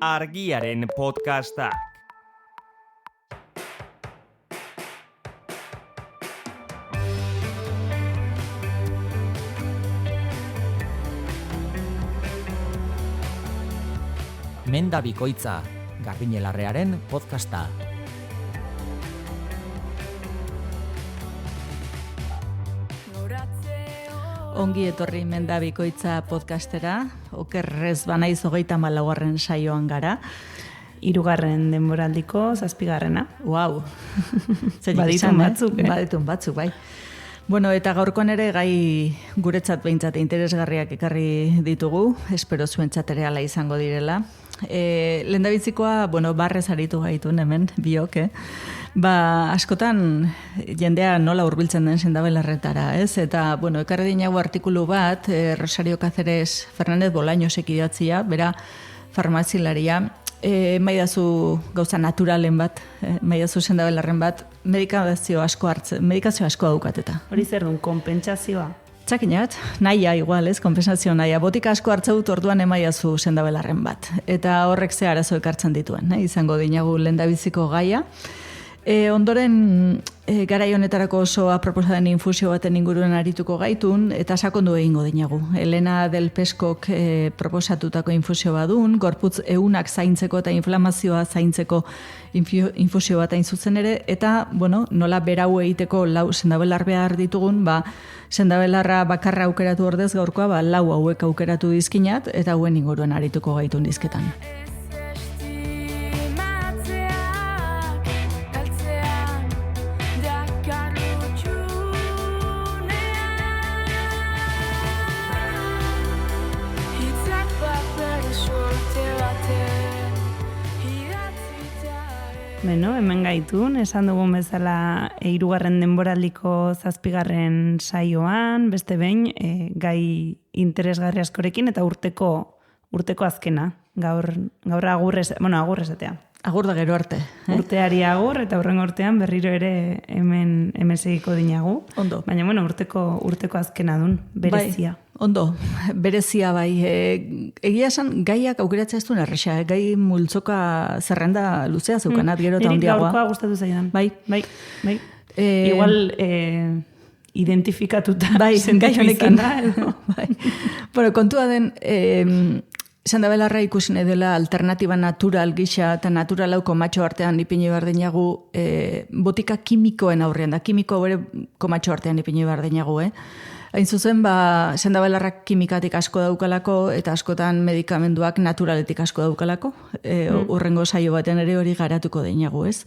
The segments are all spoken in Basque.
Argiaren podcastak. Menda bikoitza, Garbiñelarrearen podcasta. Ongi etorri Menda bikoitza podcastera, okerrez banaiz 34. saioan gara. 3. denboraldiko 7. Wow. Baditun batzuk, bai. Bueno, eta gaurkoan ere gai guretzat behintzat interesgarriak ekarri ditugu, espero zuentzat ere hala izango direla. Lehendabizikoa, barrez aritu gaitun hemen, biok, askotan jendea nola hurbiltzen den sendabelarretara, ez? Eta, ekarri dinago artikulu bat, Rosario Cáceres Fernández Bolañosek idatzia, bera farmazilaria, maidazu gauza naturalen bat, maidazu sendabelarren bat, medikazio asko daukateta. Hori zer duen, konpentsazioa? Txakinat, nahia igual, ez, konpensazio nahia. Botika asko hartza dut orduan emaiazu sendabelarren bat. Eta horrek ze arazo ekartzen dituen, izango dinagu lehendabiziko gaia. Ondoren, garai honetarako oso aproposa den infusio baten inguruan arituko gaitun, eta sakondu egingo dinagu. Elena Del Peskok proposatutako infusio badun, gorputz eunak zaintzeko eta inflamazioa zaintzeko infusio bat hain zuzen ere, eta, nola berau egiteko lau sendabelar behar ditugun, sendabelarra bakarra aukeratu ordez gaurkoa, lau hauek aukeratu dizkinat, eta hauen inguruan arituko gaitun dizketan. Hemen gaitun, esan dugun bezala 3. denboraldiko 7. saioan, beste behin, gai interesgarri askorekin eta urteko azkena. Gaur agurrez esatea. Agur da gero arte. Urteari agur eta hurrengo urtean berriro ere hemen segiko dinagu. Ondo. Baina urteko azkena dun, berezia. Bai, ondo, berezia bai. Egia esan gaiak aukeratzea ez duen erresa, gai multzoka zerrenda luzea zeukanat gero eta handiagoa. Niri gaurkoa gustatu zaidan. Bai. Igual identifikatuta. Bai, gai honekin. Bai. Kontua den... Sendabelarra ikusin dela alternatiba natural gisa eta natural hau komatxo artean ipini behar dinagu botika kimikoen aurrean da, kimiko bere komatxo artean ipini behar dinagu, Hain zuzen, sendabelarrak kimikatik asko daukalako eta askotan medikamenduak naturaletik asko daukalako. Urrengo saio baten ere hori garatuko dinagu, ez?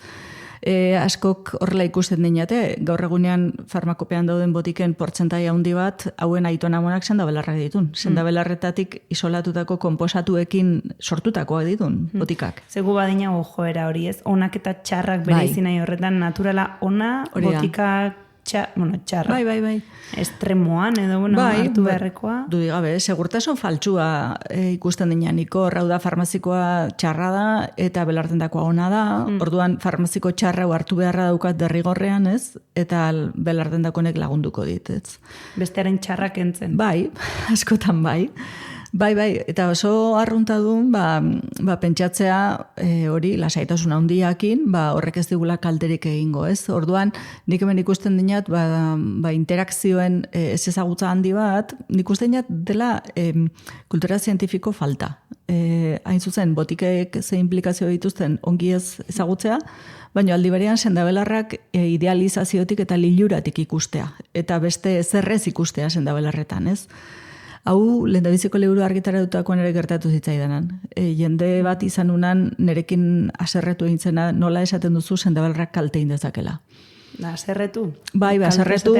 Askok horrela ikusten dinate, gaur egunean farmakopean dauden botiken portzentaia handi bat, hauen aitonamonak sendabelarrak ditun. Sendabelarretatik isolatutako konposatuekin sortutakoak ditun botikak. Zegu badinago joera hori, ez? Onak eta txarrak bere izinai horretan, naturala ona, botikak txarra. Bai. Estremoan edo, hartu beharrekoa. Dudik gabe, segurtasun faltsua ikusten dinaniko, rauda farmazikoa txarra da eta belartendakoa ona da, orduan farmaziko txarra hartu beharra daukat derrigorrean, ez? Eta belartendakonek lagunduko dit, ez? Bestearen txarrak entzen. Bai, askotan bai. Bai, eta oso arrunta duen, pentsatzea hori lasaitasun handiakin, horrek ez digula kalterik egingo, ez? Orduan, nik hemen ikusten dinat, interakzioen ez ezagutza handi bat, nik usten dinat dela kultura zientifiko falta. Hain zuzen, botikek ze implikazio dituzten ongi ez ezagutzea, baina aldi berean sendabelarrak idealizaziotik eta liluratik ikustea, eta beste zerrez ikustea sendabelarretan, ez? Hau, lehendabiziko liburu argitaratuakoan ere gertatu zitzaidanan. Jende bat izan unan nerekin aserretu egintzena nola esaten duzu sendabelarrak kalte indezakela. Aserretu? Bai, aserretu,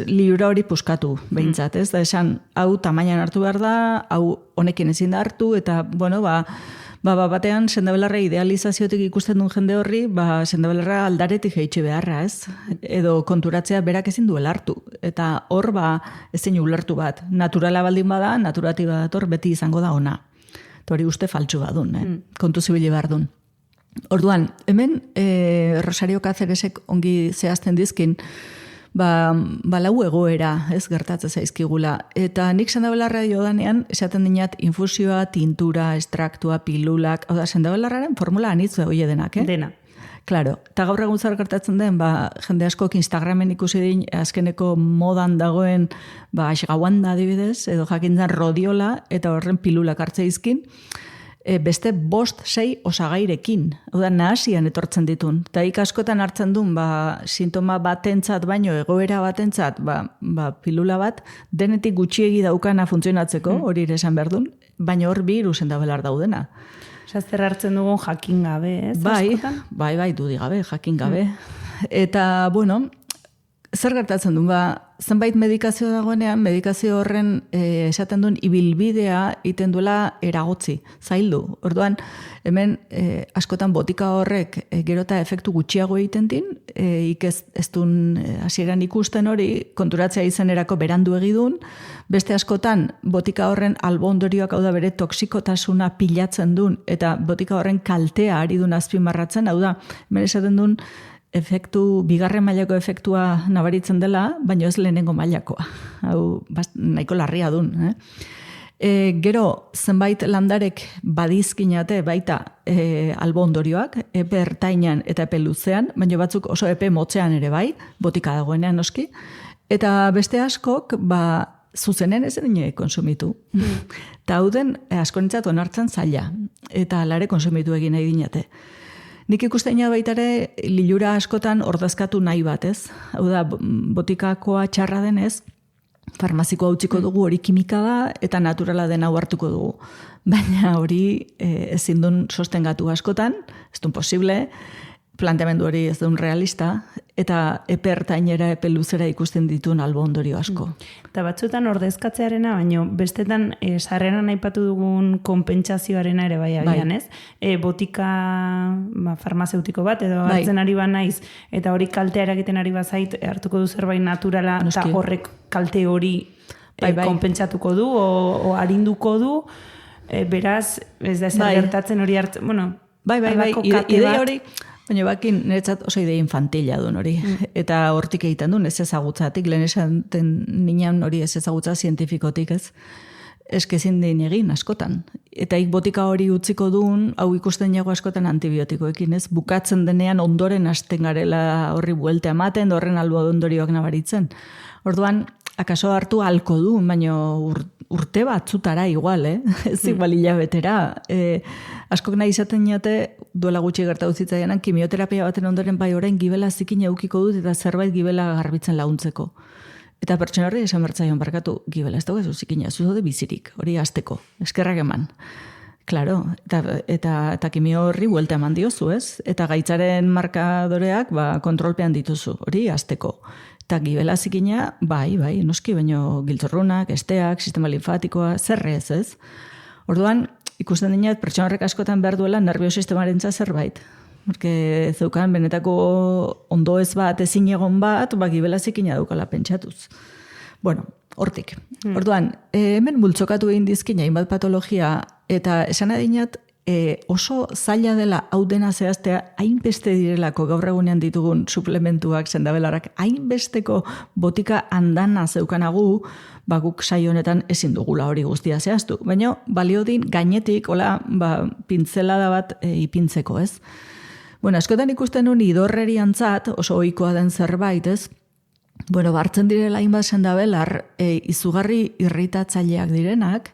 libura hori puskatu behintzat, ez? Da esan, hau tamainan hartu behar da, hau honekin ezin da hartu, eta, batean sendabelarra idealizaziotik ikusten duen jende horri, sendabelarra aldaretik jeitxe beharra, ez? Edo konturatzea berak ezin duela hartu. Eta hor, ezin ulertu bat. Naturala baldin bada, naturatiba dator, beti izango da ona. Eta hori uste faltsu badun, kontu zibili behar dun. Orduan, hemen Rosario Cáceresek ongi zehazten dizkin, lau egoera, ez gertatzen zaizkigula. Eta nik sendabelarra diodanean, esaten dinat infusioa, tintura, estraktua, pilulak, hau da, sendabelarraren formula anitzu hoi denak, Dena. Claro, eta gaur egun zer gertatzen den, jende askok Instagramen ikusi din, azkeneko modan dagoen, ashwagandha adibidez, edo jakintzen rodiola, eta horren pilulak hartze izkin, beste 5-6 osagairekin, hau da, nahasian etortzen ditun. Eta askotan hartzen duen, sintoma batentzat baino, egoera batentzat, pilula bat, denetik gutxiegi daukana funtzionatzeko, hori ere esan behar duen, baina hor bi irusen da belar daudena. Zer hartzen dugun jakin gabe, ez? Bai, dudi gabe, jakin gabe. Eta, bueno, zer gertatzen duen, zenbait medikazio dagoenean, medikazio horren esaten duen ibilbidea iten duela eragotzi, zaildu. Orduan, hemen askotan botika horrek gero eta efektu gutxiago egiten din, ez duen hasieran ikusten hori, konturatzea izenerako berandu egidun, beste askotan botika horren albondorioak hau da bere toksikotasuna pilatzen duen, eta botika horren kaltea ari duen azpimarratzen, hau da, hemen esaten duen, bigarren mailako efektua nabaritzen dela, baina ez lehenengo mailakoa. Hau, nahiko larria dun. Gero, zenbait landarek badizkinate baita albo ondorioak, epe ertainan eta epe luzean, baina batzuk oso epe motzean ere bai, botika dagoenean noski, eta beste askok, zuzenen ez dine konsumitu. Eta hau den, askorentzat onartzen zaila, eta alare konsumitu egin nahi dinate. Nik ikusten baitare lilura askotan ordezkatu nahi bat, ez? Hau da, botikakoa txarra denez, farmazikoa utziko dugu hori kimika da, eta naturala dena hartuko dugu. Baina hori ezin duen sostengatu askotan, ez duen posible, planteamendu hori ez duen realista, eta epe ertainera, epe luzera ikusten dituen albo ondorio asko. Eta batzuetan ordezkatzearena, baino bestetan sarreran aipatu dugun konpentsazioarena ere bai agian, ez? Botika farmazeutiko bat, edo hartzen ari naiz, eta hori kaltea eragiten ari bazait, hartuko du zerbait naturala, eta horrek kalte hori konpentsatuko du, o arinduko du, beraz, ez da ezer gertatzen hori hartzen, bueno, idea hori, baina bakin niretzat oso idea infantila duen hori. Eta hortik egiten duen ez ezagutzatik, lehen esaten ninan hori ez ezagutza zientifikotik ez. Eskezin din egin askotan. Eta botika hori utziko duen, hau ikusten jago askotan antibiotikoekin ez. Bukatzen denean ondoren hasten garela horri bueltea ematen, horren albo ondorioak nabaritzen. Orduan, akaso hartu halko du, baina urte batzutara igual, ez igual hilabetera. Askok nahi izaten jate, duela gutxi gertatu zitzaianan, kimioterapia baten ondoren bai orain gibela zikin eukiko dut eta zerbait gibela garbitzen laguntzeko. Eta pertsona horri esan bertzaion barkatu, gibela ez dago ez zikina, zuzode bizirik, hori hasteko, eskerrak eman. Claro, eta kimio horri buelta eman diozu, ez? Eta gaitzaren markadoreak kontrolpean dituzu, hori hasteko. Eta gibela zikina, bai, noski, baino giltzorrunak, esteak, sistema linfatikoa, zerrez, ez? Orduan, ikusten dinat, pertsona horrek askotan behar duela nerviosistemaren zerbait. Porque zeukan benetako ondo ez bat, ezin egon bat, gibela zikina daukala pentsatuz. Bueno, hortik. Orduan, hemen multzokatu egin dizkina, hainbat patologia, eta esan adinat, oso zaila dela hau dena zehaztea, hainbeste direlako gaur egunean ditugun suplementuak, sendabelarrak, hainbesteko botika andana zeukanagu, guk saio honetan ezin dugula hori guztia zehaztu. Baina balio din gainetik, pintzelada bat ipintzeko, ez? Bueno, askotan ikusten nuen idorreriantzat, oso ohikoa den zerbait, ez? Bueno, hartzen direla hainbat sendabelar, izugarri irritatzaileak direnak,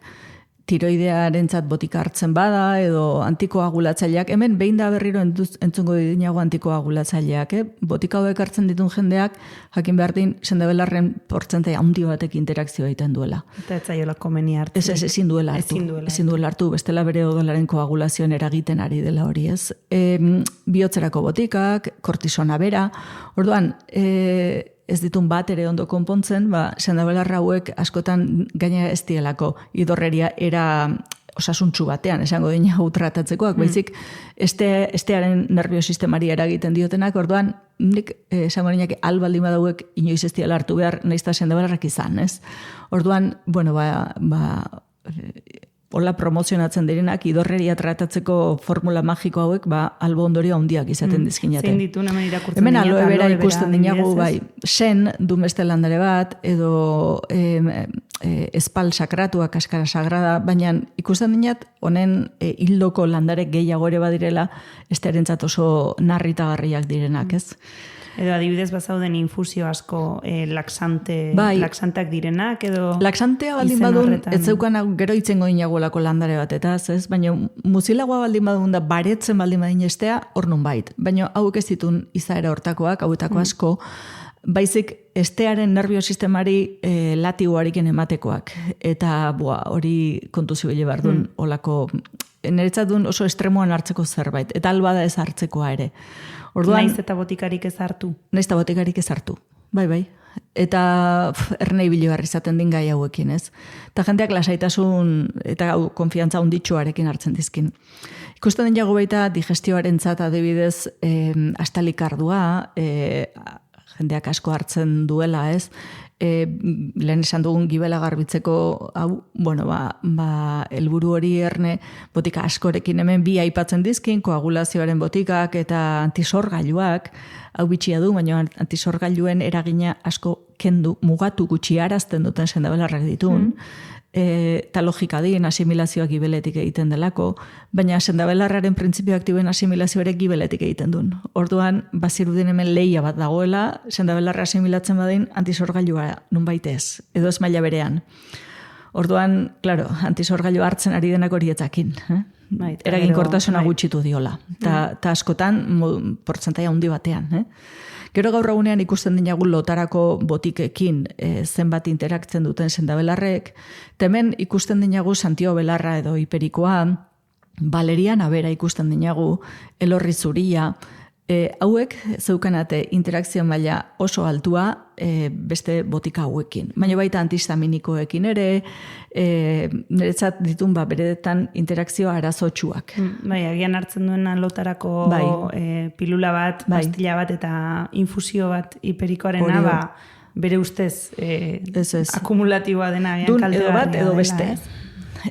tiroidearentzat botika hartzen bada, edo antikoagulatzaileak, hemen behin da berriro entzungo dinago antikoagulatzaileak, botika hauek hartzen ditun jendeak, jakin behar din, sendabelarren portzentai handi batek interakzioa egiten duela. Eta ez zaiola komeni hartu. Ez ezin duela hartu, bestela bere odolaren koagulazioan eragiten ari dela hori, ez? Bihotzerako botikak, kortisona bera, orduan, ez ditun bat ere ondo konpontzen, sendabelarra hauek askotan gaina ez dielako idorreria era osasuntsu batean, esango dina hau tratatzekoak, baizik estearen nerviosistemari eragiten diotenak, orduan nik esango ninak albaldin badauek inoiz ez diela hartu behar, naizta sendabelarrak izan, ez? Orduan, bueno, hola promozionatzen direnak, idorreria tratatzeko formula magiko hauek, albo ondorio handiak izaten dizkinate. Zein ditu, hemen irakurtzen hemen dira, aloe vera ikusten dinagu, sen, dumeste landare bat, edo espal sakratua, kaskara sagrada, baina ikusten dinat, honen hildoko landare gehiago ere badirela, estearentzat oso narritagarriak direnak, ez? Edo adibidez bazauden infusio asko laxanteak direnak, edo... Laxantea baldin badun, ez zeukan gero itzengo inagolako landare batetaz, ez? Baina muzilagoa baldin badun da baretzen baldin badin estea, hor nun bait. Baina hauek ez ditun izaera hortakoak, hauetako asko, baizik estearen nerviosistemari latiguarekin ematekoak. Eta hori kontuzio bile behar duen olako... Niretzat duen oso estremoan hartzeko zerbait, eta albada ez hartzekoa ere. Orduan, naiz eta botikarik ez hartu. Naiz eta botikarik ez hartu, bai. Eta ernei biligarri izaten din gai hauekin, ez? Eta jendeak lasaitasun eta konfiantza onditxoarekin hartzen dizkin. Ikusten den jago baita digestioarentzat adibidez astalikardua, jendeak asko hartzen duela, ez? Lehen esan dugun gibela garbitzeko helburu hori erne botika askorekin hemen bi aipatzen dizkin, koagulazioaren botikak eta antisorgailuak, hau bitxia du, baina antisorgailuen eragina asko kendu, mugatu gutxiarazten duten sendabelarrak ditun, eta logika din, asimilazioak gibeletik egiten delako, baina sendabelarraren printzipio aktiboen asimilazio ere gibeletik egiten duen. Orduan, bazirudin hemen lehia bat dagoela, sendabelarra asimilatzen badin, antisorgailua nun baitez, edo ez maila berean. Orduan, claro, antisorgailua hartzen ari denak hori etzakin. Eraginkortasuna gutxitu diola. Eta askotan, portzentaia handi batean. Gero gaur egunean ikusten dinagu lotarako botikekin zenbat interaktzen duten sendabelarrek, hemen ikusten dinagu Santio Belarra edo Hiperikoa, Valeriana bera ikusten dinagu, Elorri zuria, hauek zeukanate interakzio maila oso altua beste botika hauekin. Baina baita antihistaminikoekin ere, niretzat ditun beredetan interakzio arazotsuak. Bai, agian hartzen duena lotarako pilula bat, pastilla bat eta infusio bat hiperikoarena, bere ustez akumulatiboa dena kalte bat edo beste.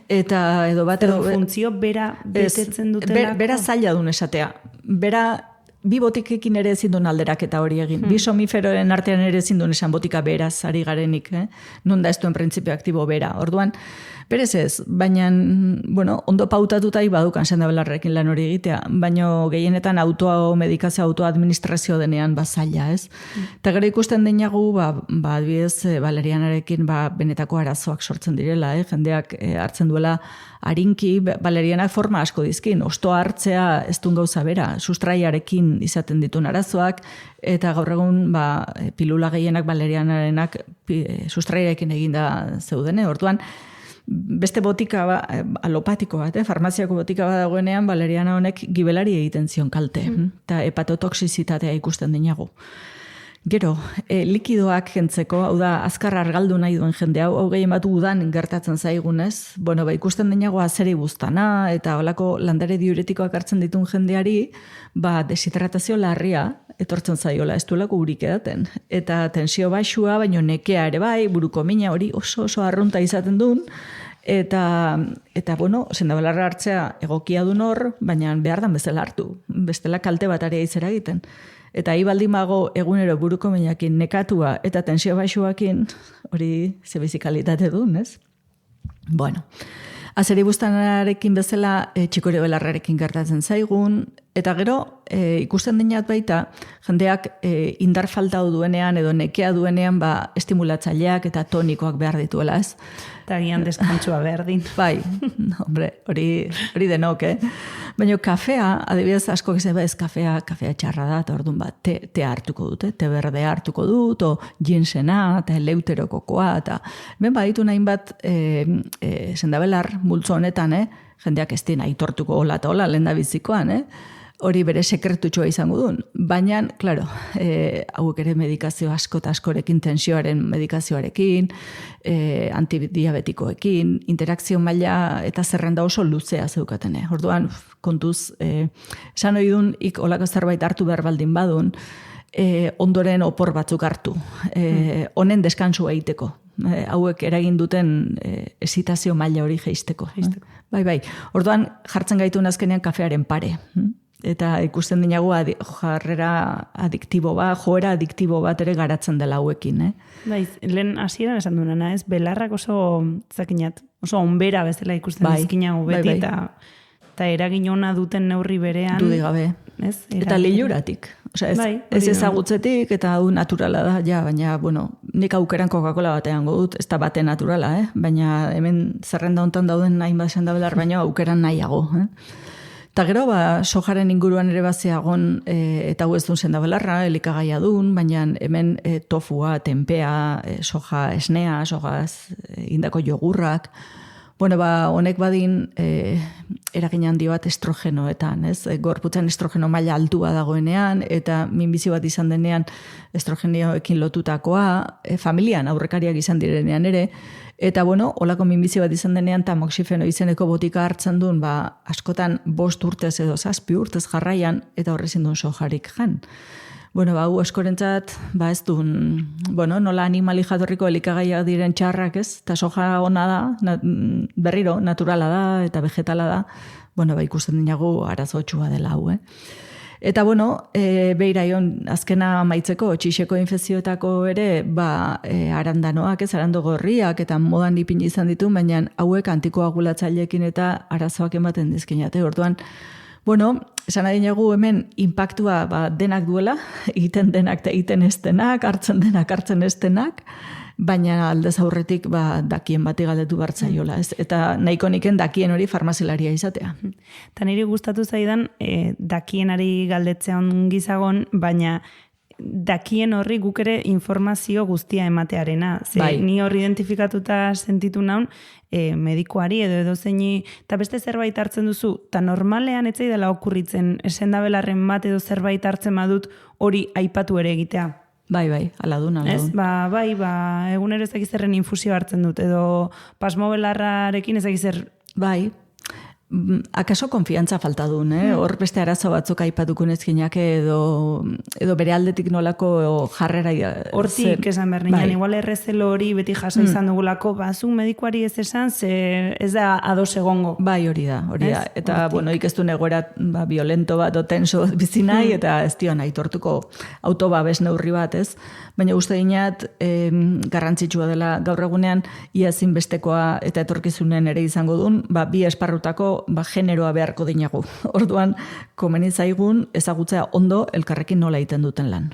Eta edo bat edo funtzio bera betetzen dutelako. Bera zaila duen esatea. Bera bi botikekin ere ezin duen alderaketa hori egin. Bi somiferoren artean ere ezin duen esan botika beraz ari garenik. Non da ez duen printzipio aktibo bera. Orduan, berez ez, baina ondo pautatuta badukan sendabelarrekin lan hori egitea, baina gehienetan medikazio autoadministrazio denean zaila, ez? Eta gero ikusten denagu, adibidez, Valerianarekin benetako arazoak sortzen direla, jendeak hartzen duela harinki, Valerianak forma asko dizkin, ostoa hartzea ez duen gauza bera, sustraiarekin izaten ditun arazoak, eta gaur egun pilula gehienak Valerianarenak sustraiarekin eginda zeudene, orduan, beste botika alopatiko bat, farmaziako botika bat dagoenean, Valeriana honek gibelari egiten zion kalte, eta hepatotoxizitatea ikusten dinagu. Gero, likidoak jentzeko, hau da, azkar argaldu nahi duen jende hau gehien bat udan gertatzen zaigunez, ikusten dinago azeri buztana, eta holako landare diuretikoak hartzen ditun jendeari, deshidratazio larria etortzen zaiola, ez duelako urik edaten. Eta tensio baxua, baino nekea ere buruko mina hori oso arrunta izaten duen, eta sendabelarra hartzea egokia duen hor, baina behar dan bezala hartu, bestela kalte bat area izera egiten. Eta hi baldin bago egunero buruko minakin nekatua eta tensio baxuakin, hori zebizikalitate duen, ez? Azeri buztanarekin bezala txikore belarrarekin gertatzen zaigun, eta gero ikusten dinat baita, jendeak indar falta duenean edo nekea duenean estimulatzaileak eta tonikoak behar dituela, ez? Eta gian deskantzua berdin. Bai, hori denok, Baina kafea, adibidez asko ez kafea txarra da, eta orduan te hartuko dute, te berdea hartuko dut, o ginsena, eta eleuterokokoa, eta hemen baditu nahin bat sendabelar multzo honetan, jendeak ez dien aitortuko hola eta hola, lehen da bizikoan, hori bere sekretutxoa izango duen. Baina, klaro, hauek ere medikazio asko eta askorekin, tensioaren medikazioarekin, antidiabetikoekin, interakzio maila eta zerrenda oso luzea zeukatene. Orduan, kontuz, esan hori duen, olako zerbait hartu behar baldin badun, ondoren opor batzuk hartu, honen deskantsua egiteko. hauek eragin duten esitazio maila hori jeisteko. Bai. Orduan jartzen gaituen azkenean kafearen pare. Eta ikusten dinagu joera adiktibo bat ere garatzen dela hauekin. Baiz, lehen hasieran esan duena, ez? Belarrak oso onbera bezala ikusten dizkinagu beti, eta eragin ona duten neurri berean. Dudik gabe. Eta liluratik. Ez ezagutzetik eta hau naturala da, baina, nik aukeran Coca-Cola batean dut, ez da bate naturala, baina hemen zerrenda hontan dauden hainbat sendabelar, baina aukeran nahiago. Eta gero, sojaren inguruan ere baziagon, eta hau ez duen sendabelarra, elikagaia duen, baina hemen tofua, tempea, soja esnea, soja indako jogurrak, honek badin eragin handi bat estrogenoetan, ez? Gorputzen estrogeno maila altua dagoenean, eta minbizi bat izan denean estrogenioekin lotutakoa, familian aurrekariak izan direnean ere, eta olako minbizi bat izan denean tamoxifeno izeneko botika hartzen duen, askotan 5 urtez edo 7 urtez jarraian, eta horrezin duen sojarik jan. Hau eskorentzat, ez duen, nola animali jatorriko elikagaiak diren txarrak, ez? Eta soja ona da, berriro, naturala da, eta vegetala da, ikusten dinagu arazotxua dela hau, Eta, beiraion azkena amaitzeko, txixeko infekzioetako ere, arandanoak, arando gorriak, eta modan ipin izan ditu, baina hauek antikoagulatzaileekin eta arazoak ematen dizkinate. Orduan, esan adinagu hemen impactua denak duela, egiten denak eta egiten ez denak, hartzen denak, hartzen ez denak, baina aldez aurretik dakien bati galdetu bartzaiola, ez? Eta nahiko niken dakien hori farmazilaria izatea. Eta niri gustatu zaidan dakienari galdetzea ongizagon, baina dakien horri guk ere informazio guztia ematearena. Ni hori identifikatuta sentitu naun, medikoari edo zeini, eta beste zerbait hartzen duzu, eta normalean etzai dela okurritzen, sendabelarren bat edo zerbait hartzen badut hori aipatu ere egitea. Bai, ala dun. Egunero ezagizerren infusio hartzen dut, edo pasmobelarrarekin ezagizer... Bai, akaso konfiantza falta duen, hor beste arazo batzuk aipatuko nezkinak edo bere aldetik nolako jarrera... Hortik esan behar nian, igual errezelo hori beti jaso izan dugulako, zuk medikuari ez esan, ez da ados egongo. Bai, hori da. Eta, ikestu egoera violento bat, o tenso bizi nahi, eta ez dio nahi tortuko autobabes neurri bat, ez? Baina uste dinat, garrantzitsua dela gaur egunean, ia zinbestekoa eta etorkizunen ere izango duen, bi esparrutako generoa beharko dinagu. Orduan, komeni zaigun ezagutzea ondo elkarrekin nola egiten duten lan.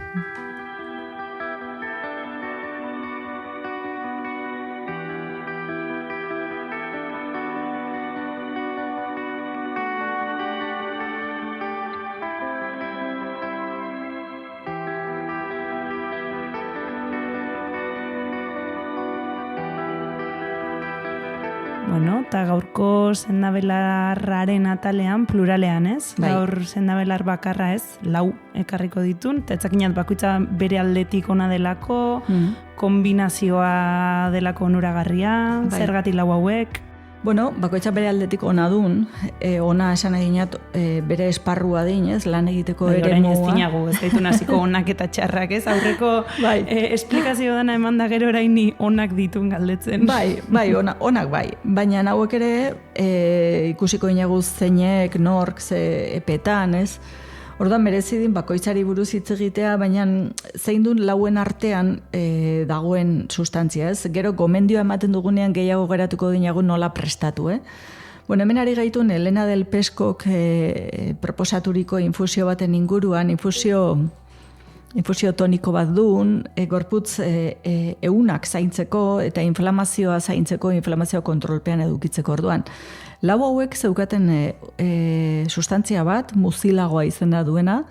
Eta gaurko sendabelarraren atalean, pluralean, ez? Gaur sendabelar bakarra ez, 4 ekarriko ditun, eta etzakinat bakoitza bere aldetik ona delako, kombinazioa delako onuragarria, zergatik 4 hauek. Bakoitza bere aldetik ona dun, ona esan eginat bere esparrua din, ez, lan egiteko ere moa. Ez dinagu, ez gaitu naziko onak eta txarrak, ez, aurreko esplikazio dana eman da gero oraini onak ditun galdetzen. Onak bai, baina hauek ere ikusiko dinagu zeinek, nork, ze epetan, ez, orduan merezidin bakoitzari buruz hitz egitea, baina zein duen 4 artean dagoen sustantzia, ez? Gero gomendioa ematen dugunean gehiago geratuko dinagu nola prestatu, hemen ari gaitun Elena del Peskok proposaturiko infusio baten inguruan, infusio toniko bat duen, gorputz eunak zaintzeko eta inflamazioa zaintzeko, inflamazio kontrolpean edukitzeko orduan. 4 hauek zeukaten sustantzia bat, muzilagoa izena duena,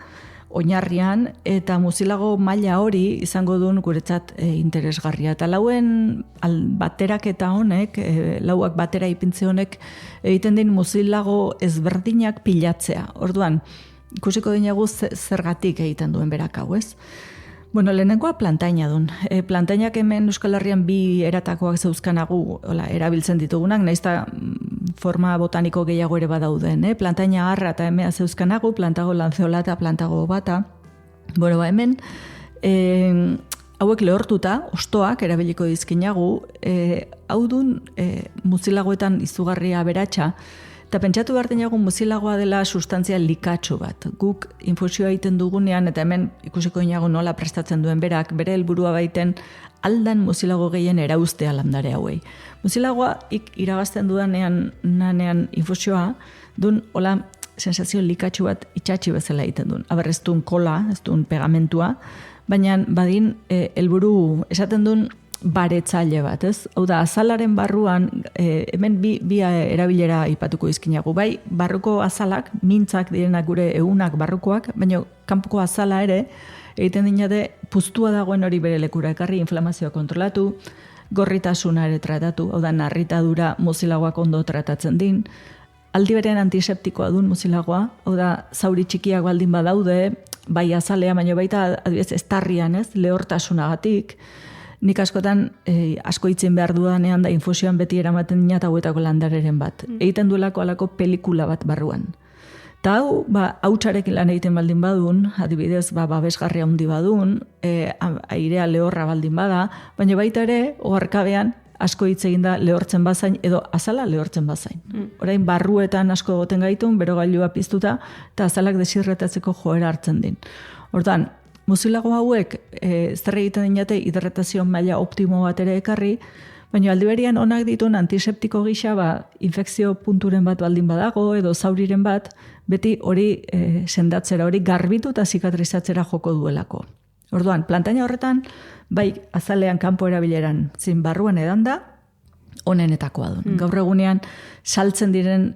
oinarrian, eta muzilago maila hori izango duen guretzat interesgarria. Eta 4en bateraketa honek, 4ak batera ipintze honek, egiten din muzilago ezberdinak pilatzea. Orduan, ikusiko dinagu zergatik egiten duen berak hau, ez? Lehenengoa plantaina duen. Plantainak hemen Euskal Herrian 2 eratakoak zeuzkanagu erabiltzen ditugunak, naizta forma botaniko gehiago ere badauden. Plantaina harra eta emea zeuzkanagu, plantago lanceola eta plantago bata. Hemen hauek lehortuta, ostoak erabiliko dizkinagu, hau dun muzilagoetan izugarria aberatsa, eta pentsatu behar dinagu muzilagoa dela sustantzia likatsu bat. Guk infusioa egiten dugunean, eta hemen ikusiko dinagu nola prestatzen duen berak, bere helburua baiten aldan muzilago gehien erauztea landare hauei. Muzilagoa iragazten dudanean nanean infusioa, dun hola sensazio likatsu bat itxatxi bezala egiten duen. Aber ez duen kola, ez duen pegamentua, baina badin helburu esaten duen baretzaile bat, ez? Hau da, azalaren barruan, hemen bi erabilera ipatuko izkinagu, bai, barruko azalak, mintzak direnak gure egunak barrukoak, baina kanpoko azala ere, egiten dinate, puztua dagoen hori bere lekura ekarri, inflamazioa kontrolatu, gorritasuna ere tratatu, hau da, narritadura muzilagoak ondo tratatzen din, aldi berean antiseptikoa duen muzilagoa, hau da, zauri txikiak baldin badaude, bai azalea, baina baita, adibidez, estarrian, ez, lehortasunagatik, nik askotan asko hitzen behar dudanean da infusioan beti eramaten dina eta hauetako landareren bat. Egiten duelako alako pelikula bat barruan. Eta hau, hautsarekin lan egiten baldin badun, adibidez, babesgarria handi badun, airea lehorra baldin bada, baina baita ere, oharkabean, asko hitz egin da lehortzen bazain, edo azala lehortzen bazain. Orain barruetan asko goten gaitun, berogailua piztuta, eta azalak desirretatzeko joera hartzen din. Hortan, muzilago hauek zer egiten dinate hidratazio maila optimo bat ere ekarri, baina aldiberian onak ditun antiseptiko gisa infekzio punturen bat baldin badago edo zauriren bat, beti hori sendatzera, hori garbitu eta zikatrizatzera joko duelako. Orduan, plantaina horretan, bai azalean kanpo erabileran zin barruan edan da, onenetakoa duen. Gaur egunean, saltzen diren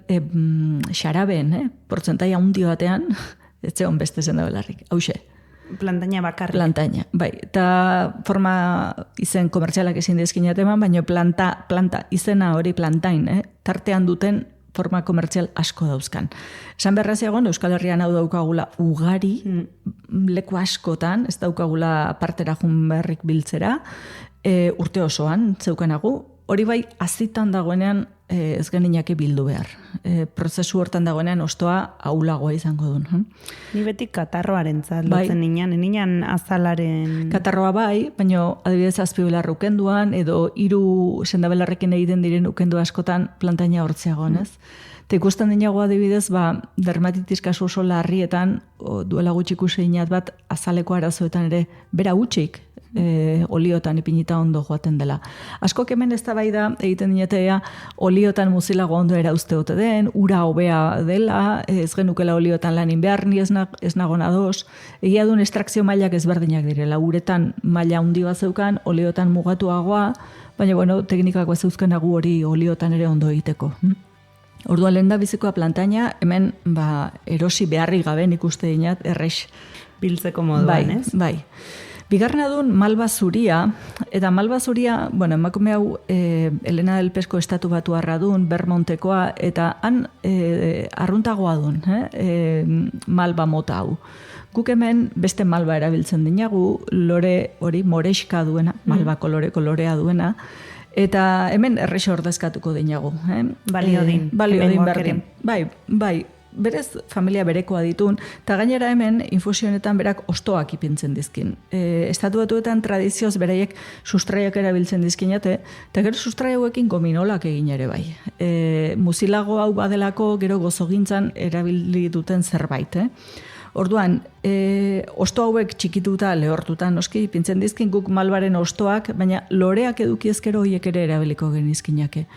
xarabeen, portzentaia handi batean, ez zegoen beste zenda belarrik. Hauxe. Plantaina bakarrik. Plantaina, bai. Eta forma izen komertzialak ezin dizkineteman, baina planta izena hori plantain, tartean duten forma komertzial asko dauzkan. Esan berraz egon, Euskal Herrian hau daukagula ugari, leku askotan, ez daukagula partera jun berrik biltzera, urte osoan, zeukanagu, hori bai azitan dagoenean ez geninake bildu behar. Prozesu hortan dagoenean ostoa aulagoa izango duen. Ni beti katarroaren lotzen ninan azalaren... Katarroa bai, baina adibidez azpibelar ukenduan, edo 3 sendabelarrekin egiten diren ukendu askotan plantaina hortzeagoan, ez? Eta ikusten dinago adibidez, dermatitis kasu oso larrietan, duela gutxi ikusi inat bat, azaleko arazoetan ere, bera utxik, oliotan ipinita ondo joaten dela. Asko hemen ez da bai da, egiten dinetea, oliotan muzilago ondo erauzte ote den, ura hobea dela, ez genukela oliotan lanin behar, ni ez nago nadoz, egia duen estrakzio mailak ezberdinak direla, uretan maila handi bat zeukan, oliotan mugatuagoa, baina bueno, teknikako ez zeuzkenagu hori oliotan ere ondo egiteko. Orduan lehen da bizikoa plantaina, hemen erosi beharri gabe ikuste dinat, errex. Biltzeko moduan, ez? Bai. Bigarrena duen malba zuria, eta malba zuria, emakume hau Elena del Pesco estatu batuarra duen, Vermontekoa, eta han arruntagoa duen, malba mota hau. Guk hemen beste malba erabiltzen dinagu, lore hori moreska duena, malba kolorea duena, eta hemen errexo ordezkatuko dinagu. Balio din. Balio din berdin. Bai. Berez familia berekoa ditun, eta gainera hemen infusionetan berak ostoak ipintzen dizkin. Estatu batuetan tradizioz beraiek sustraiak erabiltzen dizkinate, eta gero sustrai hauekin gominolak egin ere bai. Muzilago hau badelako gero gozogintzan erabili duten zerbait. Orduan, osto hauek txikituta, lehortuta, noski, ipintzen dizkin guk malbaren ostoak, baina loreak eduki ezkero horiek ere erabiliko genizkinake.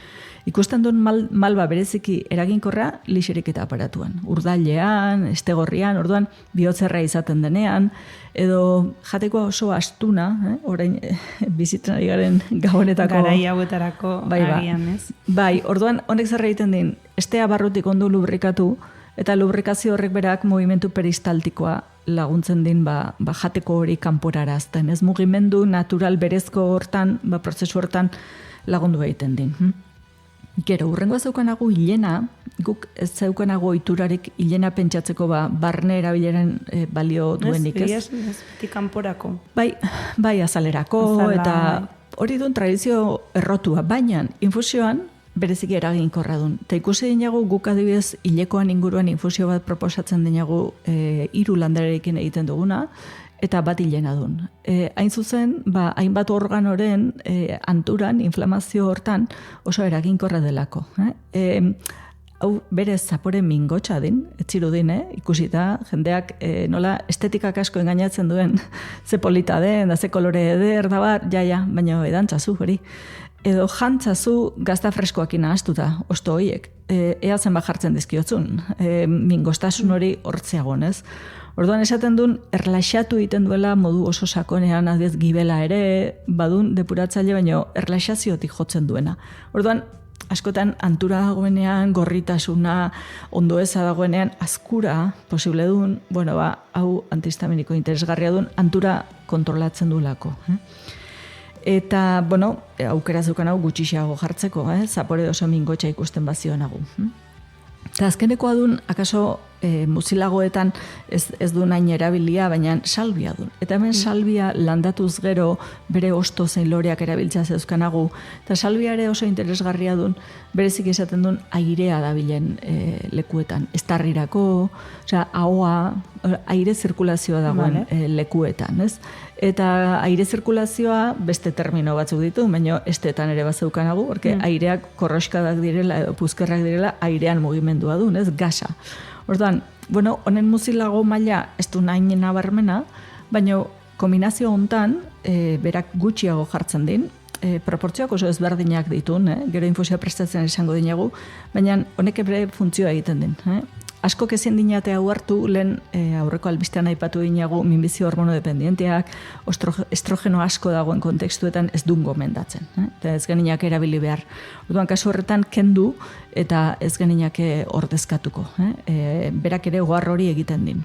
Ikusten duen malba bereziki eraginkorra lixerik eta aparatuan. Urdailean, estegorrian, orduan bihotzerra izaten denean, edo jateko oso astuna, orain bizitzen ari garen gabonetako... Garai hauetarako agian, ez? Bai, orduan honek zer egiten din, estea barrutik ondo lubrikatu, eta lubrikazio horrek berak movimentu peristaltikoa laguntzen din jateko hori kanporarazten. Ez mugimendu natural berezko hortan, prozesu hortan lagundu egiten din. Gero, urrengoa zeukanago hilena, guk ez zeukanago iturarik hilena pentsatzeko barne erabileren balio duenik, ez? Ez kanporako. Bai, azalerako, eta hori duen tradizio errotua, baina infusioan bereziki eraginkorra duen. Eta ikusi dinagu guk adibidez hilekoan inguruan infusio bat proposatzen dinagu 3 landarekin egiten duguna, eta bat hilena dun. Hain zuzen, hainbat organoren anturan, inflamazio hortan, oso eraginkorra delako. Hau berez zapore mingotxa din, etzirudin, ikusita, jendeak nola estetikak asko engainatzen duen, ze polita den, da ze kolore eder, da bar, baina edantzazu, hori. Edo jantzazu gazta freskoakin ahaztuta, osto horiek, ea zenba jartzen dizkiotzun, mingostasun hori hortzeagon, ez? Orduan esaten duen, erlaxatu egiten duela modu oso sakonean, adez gibela ere, badun depuratzaile, baino erlaxaziotik jotzen duena. Orduan, askotan antura dagoenean, gorritasuna, ondo eza dagoenean, azkura posible duen, hau antihistaminiko interesgarria duen, antura kontrolatzen duelako. Eta, aukeraz dukan hau gutxiago jartzeko, zapore oso mingotxa ikusten bazionagu. Eta azkenekoa duen, akaso muzilagoetan ez du nahin erabilia, baina salbia duen. Eta hemen salbia landatuz gero bere osto zein loreak erabiltza zeuzkanagu. Eta salbia ere oso interesgarria duen, berezik esaten duen airea dabilen lekuetan. Estarrirako, ahoa, aire zirkulazioa dagoen lekuetan, ez? Eta aire zirkulazioa beste termino batzuk ditu, baina estetan ere bazeukanagu, porque aireak korroskadak direla edo puzkerrak direla airean mugimendua duen, ez? Gasa. Orduan, honen muzilago maila ez du nahi nabarmena, baina kombinazio hontan berak gutxiago jartzen din, proportzioak oso ezberdinak ditun, gero infusioa prestatzen esango dinagu, baina honek bere funtzioa egiten din. Asko ezin dinate hau hartu, lehen aurreko albistean aipatu dinagu minbizio hormono dependienteak, estrogeno asko dagoen kontekstuetan ez dun gomendatzen. Eta ez geninak erabili behar. Orduan kasu horretan kendu eta ez geninak ordezkatuko. Berak ere ohar hori egiten din.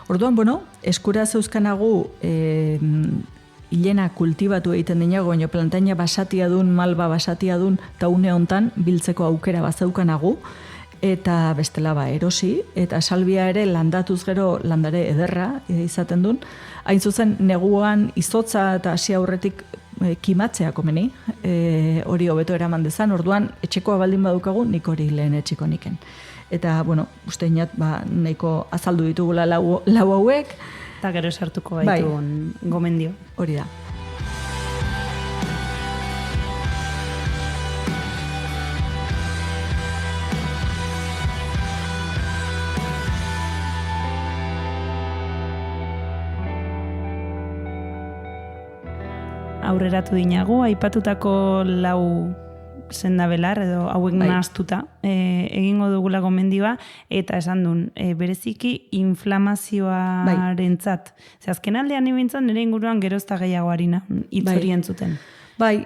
Orduan, eskura zeuzkanagu hilena kultibatu egiten dinago, baina plantaina basatia dun, malba basatia dun, eta une hontan biltzeko aukera bazaukanagu, eta bestela erosi, eta salbia ere landatuz gero landare ederra izaten duen. Hain zuzen, neguan izotza eta hasi aurretik kimatzea komeni, hori hobeto eraman dezan, orduan etxekoa baldin badukagu, nik hori lehen etxiko niken. Eta, uste inat, nahiko azaldu ditugula lau hauek. Eta gero sartuko baitun gomendio. Hori da. Aurreratu dinagu, aipatutako lau sendabelar edo hauek nahaztuta egingo dugula gomendioa, eta esan duen, bereziki inflamazioarentzat. Azken aldean ibintzen nire inguruan gerozta gehiago harina hitz hori entzuten.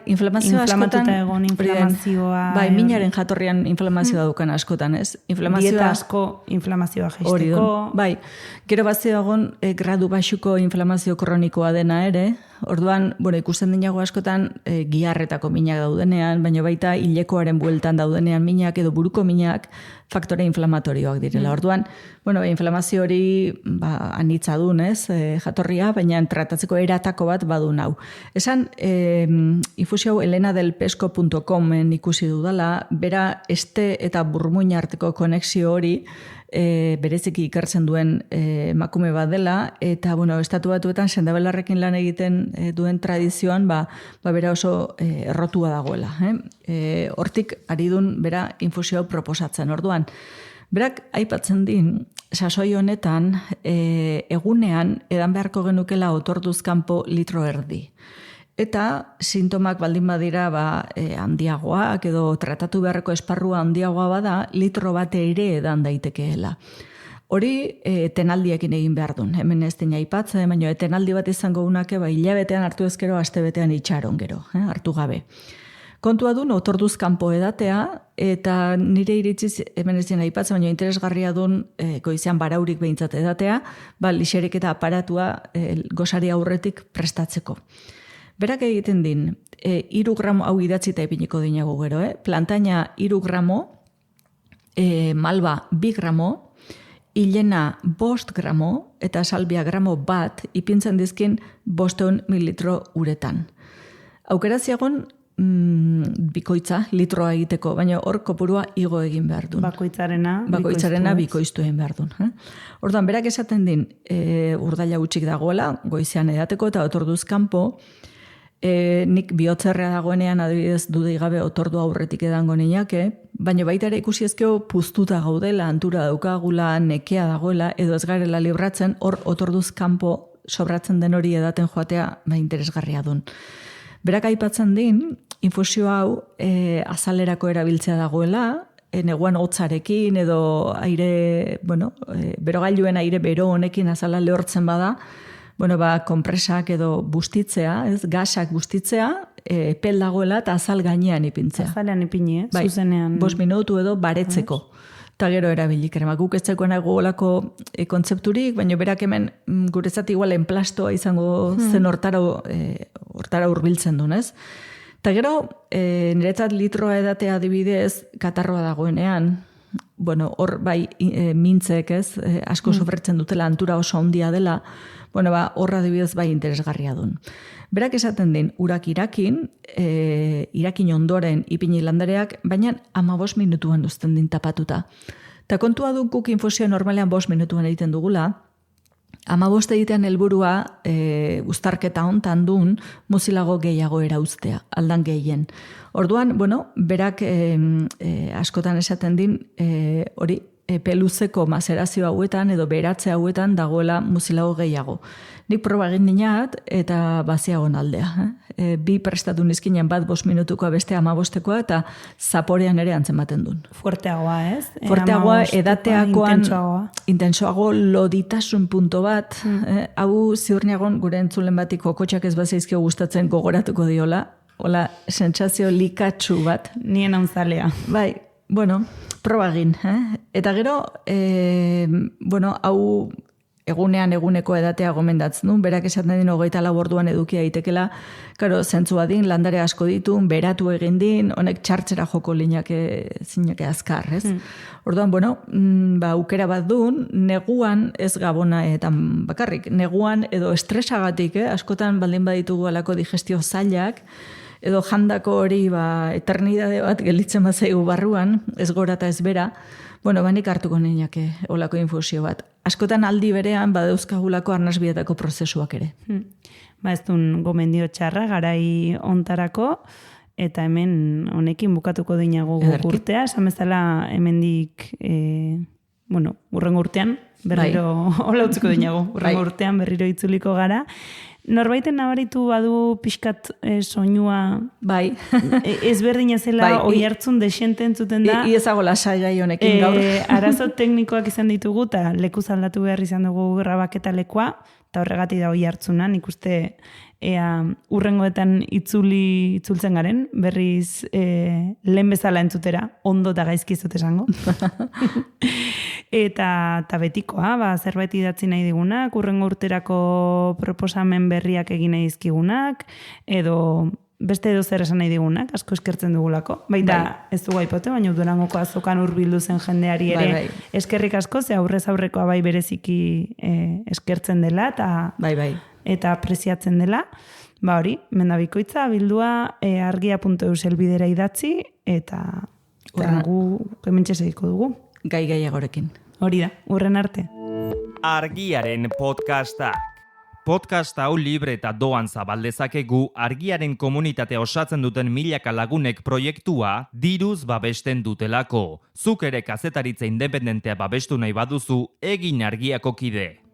Inflamazioa askotan... egon, inflamazioa... minaren jatorrian inflamazioa dukan askotan, ez? Dieta asko inflamazioa jaisteko... Gero bazio egon gradu baxuko inflamazio kronikoa dena ere, orduan, ikusten dinago askotan giharretako minak daudenean, baina baita hilekoaren bueltan daudenean minak edo buruko minak faktore inflamatorioak direla. Orduan, inflamazio hori anitza dun, ez? Jatorria, baina tratatzeko eratako bat badun hau. Esan, infusio hau elenadelpesco.comen ikusi dudala, bera este eta burmuin arteko konexio hori bereziki ikertzen duen emakume bat dela, eta estatu batuetan sendabelarrekin lan egiten duen tradizioan bera oso errotua dagoela. Hortik ari dun bera infusio hau proposatzen. Orduan, berak aipatzen din, sasoi honetan egunean edan beharko genukela otorduz kanpo litro erdi. Eta sintomak baldin badira handiagoak edo tratatu beharreko esparrua handiagoa bada, litro bate ere edan daitekeela. Hori tenaldiekin egin behar duen. Hemen ez dina aipatzen, baina tenaldi bat izango unake hilabetean hartu ezkero, astebetean itxaron gero, hartu gabe. Kontua duen, otorduz kanpo edatea, eta nire iritziz, hemen ez dina aipatzen, baina interesgarria duen goizean baraurik behintzat edatea, lixerik eta aparatua gosari aurretik prestatzeko. Berak egiten din, 3 gramo, hau idatzita ipiniko dinago gero, plantaina 3 gramo, malba 2 gramo, hilena 5 gramo, eta salbia gramo bat ipintzen dizkin 500 mililitro uretan. Aukera ziagon, bikoitza, litroa egiteko, baina hor kopurua igo egin behar duen. Bakoitzarena bikoiztu egin behar duen. Orduan, berak esaten din, urdaila gutxik dagoela, goizean edateko eta otorduz kanpo, nik bihotzerrea dagoenean adibidez dudei gabe otordu aurretik edango niake, baina baita ere ikusi ezkeo puztuta gaudela, antura daukagula, nekea dagoela, edo ez garela libratzen, hor otorduz kanpo sobratzen den hori edaten joatea interesgarria duen. Berak aipatzen din, infusio hau azalerako erabiltzea dagoela, neguan hotzarekin edo aire, berogailuen aire bero honekin azala lehortzen bada, konpresak edo bustitzea, gasak bustitzea, pel dagoela eta azal gainean ipintzea. Azalean ipini, zuzenean. 5 minutu edo baretzeko. Eta gero erabili krema. Guk ez zegoen olako kontzepturik, baina berak hemen guretzat igual enplastoa izango zen hortara hurbiltzen duen, ez? Eta gero, niretzat litroa edatea adibidez, katarroa dagoenean, hor bai mintzek, ez, asko sofretzen dutela, antura oso handia dela, horra adibidez bai interesgarria duen. Berak esaten din, urak irakin ondoren ipini landareak, baina 15 minutuan duzten din tapatuta. Ta kontua du guk infusioa normalean 5 minutuan egiten dugula, 15 egitean helburua uztarketa hontan duen muzilago gehiago erauztea, aldan gehien. Orduan, berak askotan esaten din, hori, peluzeko mazerazio hauetan edo beratze hauetan dagoela muzilago gehiago. Nik proba egin dinat eta baziagon aldea. Bi prestatu nizkinen bat 5 minutukoa beste 15koa eta zaporean ere antzematen duen. Fuerteagoa, ez? Fuerteagoa, edateakoan intensoago loditasun punto bat. Hau ziurniagon gure entzulen batik kokotxak ez bazaizkio gustatzen gogoratuko diola. Hola, sentsazio likatsu bat. Nien haunzalea. Bai, proba egin. Eta gero, hau eguneko edatea gomendatzen du, berak esaten din 24 orduan edukia daitekela, karo, zentzua din, landare asko ditu, beratu egin din, honek txartzera joko zinake azkar, ez? Orduan, aukera bat duen, neguan ez gabonaetan bakarrik, neguan edo estresagatik, askotan baldin baditugu alako digestio zailak, edo jandako hori eternidade bat gelditzen bat zaigu barruan, ez gora eta ez bera, banik hartuko niñake olako infusio bat. Askotan aldi berean badauzkagulako arnasbietako prozesuak ere. Ez duen gomendio txarra, garai ontarako, eta hemen honekin bukatuko dinago urtea, esan bezala hemendik, urrengo urtean, berriro, hola utziko dinago, urrengo urtean berriro itzuliko gara. Norbaiten nabaritu badu pixkat soinua ezberdina zela oi hartzun desente entzuten da. Iezago lasai gai honekin gaur. Arazo teknikoak izan ditugu eta lekuz aldatu behar izan dugu grabaketa lekua, eta horregatik da oi hartzunan, ikuste urrengoetan itzultzen garen, berriz lehen bezala entzutera, ondo eta gaizki zut esango. Eta betikoa, zerbait idatzi nahi digunak, urrengo urterako proposamen berriak egin nahi dizkigunak, edo beste edo zer esan nahi digunak, asko eskertzen dugulako. Baita ez dugu aipote, baina Durangoko azokan hurbildu zen jendeari ere eskerrik asko, ze aurrez aurrekoa bai bereziki eskertzen dela, eta apresiatzen dela. Hori, mendabikoitza, bildua argia.eus elbidera idatzi, eta gu hementxe segiko dugu. Gai gehiagorekin. Hori da, urren arte. Argiaren podcasta. Podcast hau libre eta doan zabaldezakegu Argiaren komunitatea osatzen duten milaka lagunek proiektua diruz babesten dutelako. Zuk ere kazetaritza independentea babestu nahi baduzu, egin Argiako kide.